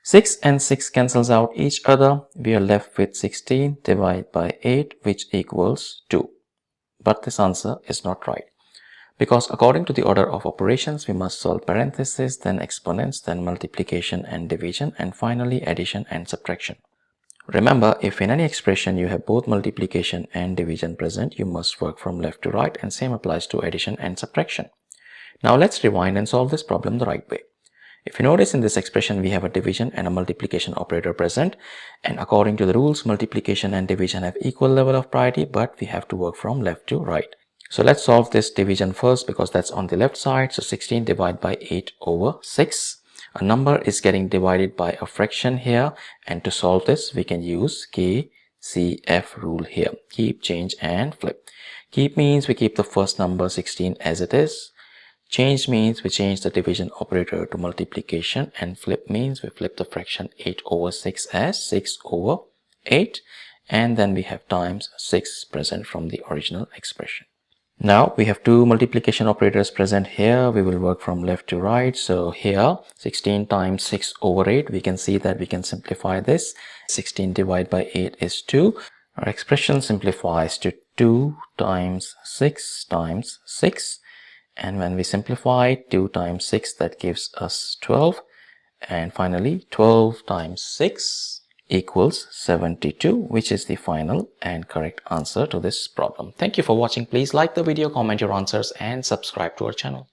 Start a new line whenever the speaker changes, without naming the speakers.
6 and 6 cancels out each other. We are left with 16 divided by 8, which equals 2. But this answer is not right, because according to the order of operations, we must solve parentheses, then exponents, then multiplication and division, and finally addition and subtraction. Remember, if in any expression you have both multiplication and division present, you must work from left to right, and same applies to addition and subtraction. Now let's rewind and solve this problem the right way. If you notice, in this expression we have a division and a multiplication operator present, and according to the rules, multiplication and division have equal level of priority, but we have to work from left to right. So let's solve this division first, because that's on the left side. So 16 divided by 8 over 6. A number is getting divided by a fraction here, and to solve this we can use KCF rule here. Keep, change and flip. Keep means we keep the first number 16 as it is. Change means we change the division operator to multiplication, and flip means we flip the fraction 8 over 6 as 6 over 8, and then we have times 6 present from the original expression. Now we have two multiplication operators present here. We will work from left to right. So here 16 times 6 over 8, we can see that we can simplify this. 16 divided by 8 is 2. Our expression simplifies to 2 times 6 times 6. And when we simplify 2 times 6, that gives us 12. And finally 12 times 6 equals 72, which is the final and correct answer to this problem. Thank you for watching. Please like the video, comment your answers and subscribe to our channel.